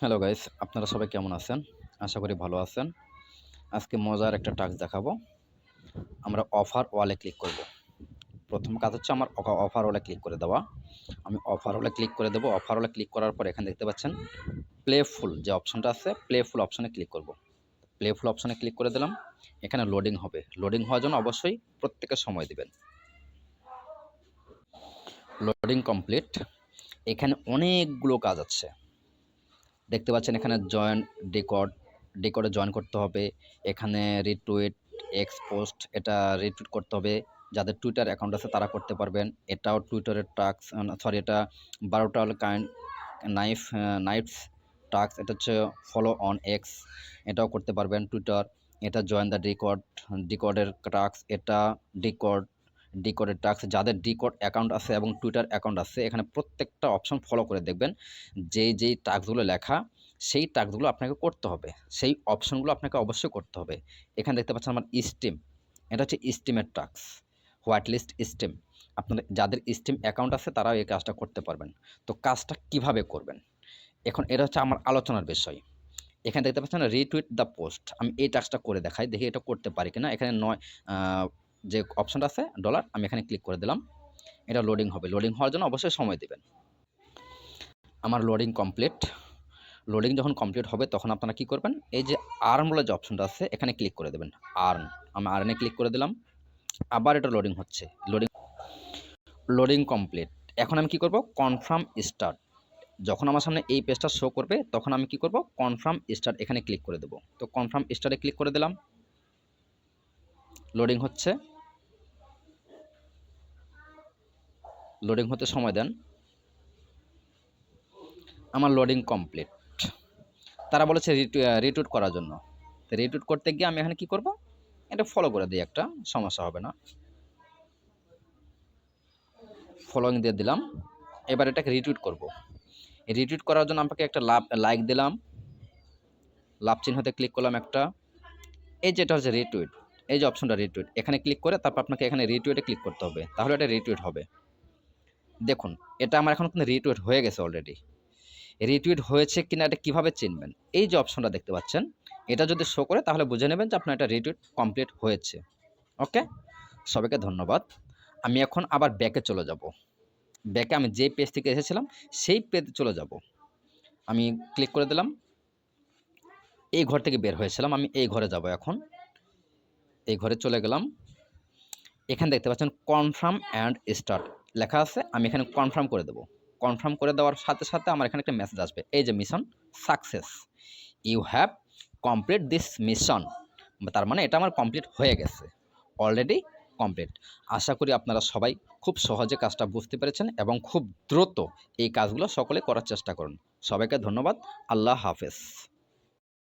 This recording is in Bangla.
হ্যালো গাইস, আপনারা সবাই কেমন আছেন? আশা করি ভালো আছেন। আজকে মজার একটা টাস্ক দেখাবো। আমরা অফার ওয়ালে ক্লিক করব। প্রথম কাজ হচ্ছে আমার অফার ওয়ালে ক্লিক করে দেওয়া। আমি অফার ওয়ালে ক্লিক করে দেবো। অফার ওয়ালে ক্লিক করার পর এখানে দেখতে পাচ্ছেন প্লেফুল যে অপশনটা আছে, প্লেফুল অপশনে ক্লিক করব। প্লেফুল অপশনে ক্লিক করে দিলাম। এখানে লোডিং হবে। লোডিং হওয়ার জন্য অবশ্যই প্রত্যেকে সময় দিবেন। Loading complete. এখানে অনেকগুলো কাজ আছে। দেখতে পাচ্ছেন এখানে জয়েন ডিকর্ডে জয়েন করতে হবে। এখানে রিটুইট, এক্সপোস্ট এটা রিটুইট করতে হবে। যাদের টুইটার অ্যাকাউন্ট আছে তারা করতে পারবেন। এটাও টুইটারের টাস্ক, সরি এটা 12টা নাইটস টাস্ক। এটা হচ্ছে ফলো অন এক্স, এটাও করতে পারবেন টুইটার। এটা জয়েন দ্য ডিকর্ডের টাস্ক, এটা ডিকর্ডের টাস্ক। যাদের ডিকর্ড অ্যাকাউন্ট আছে এবং টুইটার অ্যাকাউন্ট আছে এখানে প্রত্যেকটা অপশন ফলো করে দেখবেন। যেই টাস্কগুলো লেখা সেই টাস্কগুলো আপনাকে করতে হবে, সেই অপশনগুলো আপনাকে অবশ্যই করতে হবে। এখানে দেখতে পাচ্ছেন আমার স্টিম, এটা হচ্ছে স্টিমের টাস্ক, হোয়াইট লিস্ট স্টিম। আপনাদের যাদের স্টিম অ্যাকাউন্ট আছে তারাও এই কাজটা করতে পারবেন। তো কাজটা কিভাবে করবেন এখন এটা হচ্ছে আমার আলোচনার বিষয়। এখানে দেখতে পাচ্ছেন রিটুইট দ্য পোস্ট, আমি এই টাস্কটা করে দেখাই, দেখি এটা করতে পারি কিনা। এখানে যে অপশনটা আছে ডলার, আমি এখানে ক্লিক করে দিলাম। এটা লোডিং হবে। লোডিং হওয়ার জন্য অবশ্যই সময় দেবেন। আমার লোডিং কমপ্লিট। লোডিং যখন কমপ্লিট হবে তখন আপনারা কি করবেন, এই যে আর্ন বলে যে অপশনটা আছে এখানে ক্লিক করে দেবেন। আর্ন, আমি আর্নে ক্লিক করে দিলাম। আবার এটা লোডিং হচ্ছে। Loading complete. এখন আমি কি করব, কনফার্ম স্টার্ট। যখন আমার সামনে এই পেজটা শো করবে তখন আমি কি করব, কনফার্ম স্টার্ট এখানে ক্লিক করে দেবো। তো কনফার্ম স্টার্টে ক্লিক করে দিলাম। লোডিং হচ্ছে, লোডিং হতে সময় দেন। আমার লোডিং কমপ্লিট। তারা বলেছে রিটুইট করার জন্য। রিটুইট করতে গিয়ে আমি এখানে কি করব, এটা ফলো করে দিই, একটা সমস্যা হবে না। ফলোইং দিয়ে দিলাম। এবার এটাকে রিটুইট করব। রিটুইট করার জন্য আমাকে একটা লাইক দিলাম, লাভ চিহ্নতে ক্লিক করলাম একটা। এই যেটা হচ্ছে রিটুইট, এই যে অপশনটা রিটুইট, এখানে ক্লিক করে তারপর আপনাকে এখানে রিটুইটে ক্লিক করতে হবে, তাহলে এটা রিটুইট হবে। দেখুন এটা আমার এখন কিন্তু রিটুইট হয়ে গেছে অলরেডি। রিটুইট হয়েছে কিনা এটা কীভাবে চিনবেন, এই যে অপশনটা দেখতে পাচ্ছেন এটা যদি শো করে তাহলে বুঝে নেবেন যে আপনার এটা রিটুইট কমপ্লিট হয়েছে। ওকে, সবাইকে ধন্যবাদ। আমি এখন আবার ব্যাকে চলে যাব। ব্যাকে আমি যে পেজ থেকে এসেছিলাম সেই পেজে চলে যাব। আমি ক্লিক করে দিলাম। এই ঘর থেকে বের হয়েছিলাম, আমি এই ঘরে যাব। এখন এই ঘরে চলে গেলাম। এখানে দেখতে পাচ্ছেন কনফার্ম অ্যান্ড স্টার্ট লেখা আছে, আমি এখানে কনফার্ম করে দেবো। কনফার্ম করে দেওয়ার সাথে সাথে আমার এখানে একটা মেসেজ আসবে, এই যে mission success, you have complete this mission. তার মানে এটা আমার কমপ্লিট হয়ে গেছে, অলরেডি কমপ্লিট। আশা করি আপনারা সবাই খুব সহজে কাজটা বুঝতে পেরেছেন এবং খুব দ্রুত এই কাজগুলো সকলে করার চেষ্টা করুন। সবাইকে ধন্যবাদ। আল্লাহ হাফেজ।